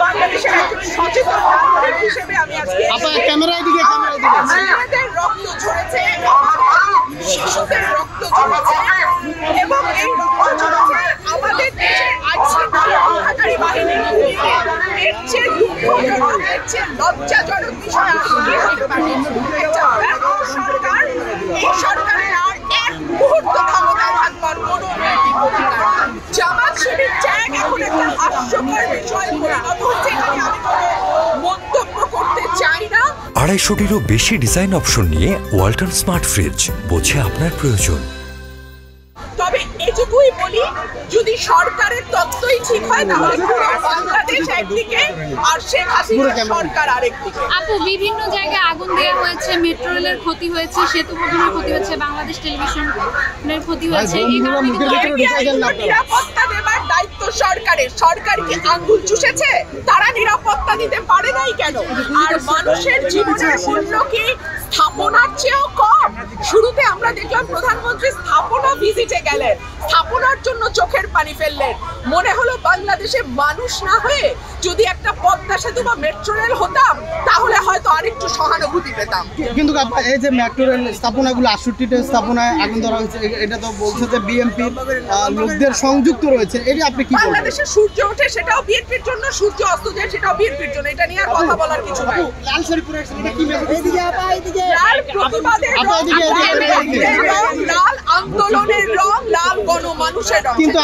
বাংলাদেশের একজন সচেতন নাগরিক হিসেবে আমি আজকে ছেলেদের রক্ত ঝরেছে, শিশুদের রক্ত ঝরেছে এবং এই রক্ত ঝরেছে আমাদের দেশের আইনশৃঙ্খলা রক্ষাকারী বাহিনীর ভূমিকা। এর চেয়ে দুঃখজনক, এর চেয়ে লজ্জাজনক বিষয় আর কি হতে পারে? একটা ব্যর্থ সরকার, এই সরকারের আর এক মুহূর্ত ক্ষমতায় থাকবার কোনো নৈতিক অধিকার নেই। জামাত শিবির ত্যাগ এখন একটা হাস্যকর বিষয় পরিণত হচ্ছে, এখানে আমি কোনো মন্তব্য করতে চাই না। 250-টিরও বেশি ডিজাইন অপশন নিয়ে ওয়ালটন স্মার্ট ফ্রিজ, বোঝে আপনার প্রয়োজন। তবে এটুকুই বলি, যদি সরকারের তত্ত্বই ঠিক হয় তাহলে পুরো বাংলাদেশ একদিকে আর শেখ হাসিনার সরকার আরেকদিকে। আপু, বিভিন্ন জায়গায় আগুন দেওয়া হয়েছে, মেট্রো রেলের ক্ষতি হয়েছে, সেতু ভবনের ক্ষতি হয়েছে, বাংলাদেশ টেলিভিশনের ক্ষতি হয়েছে। এই কারণে নিরাপত্তা দেবার দায়িত্ব সরকারের। সরকার কি আঙ্গুল চুষেছে? তারা নিরাপত্তা দিতে পারে নাই কেন? আর মানুষের জীবনের মূল্য কি স্থাপনার চেয়েও কম? শুরুতে আমরা দেখলাম প্রধানমন্ত্রী স্থাপনা ভিজিটে গেলেন, স্থাপনার জন্য চোখের পানি ফেললেন। মনে হলো বাংলাদেশে মানুষ না হয়ে যদি একটা পদ্মা সেতু বা মেট্রো রেল হতাম তাহলে হয়তো আরেকটু সহানুভূতি পেতাম। কিন্তু এই যে মেট্রো রেল স্থাপনাগুলো 68টা স্থাপনায় আগুন ধরা হয়েছে, এটা তো বলছে যে বিএনপির লোকদের সংযুক্ত রয়েছে, এটা আপনি কি বলবেন? বাংলাদেশে সূর্য ওঠে সেটাও বিএনপির জন্য, সূর্য অস্ত যায় সেটাও বিএনপির জন্য, এটা নিয়ে আর কথা বলার কিছু নাই। লাল শাড়ি পরে এটা কি মেসেজ? লাল প্রতিবাদের রং, লাল আন্দোলনের রং, লাল গণমানুষের রং। কিন্তু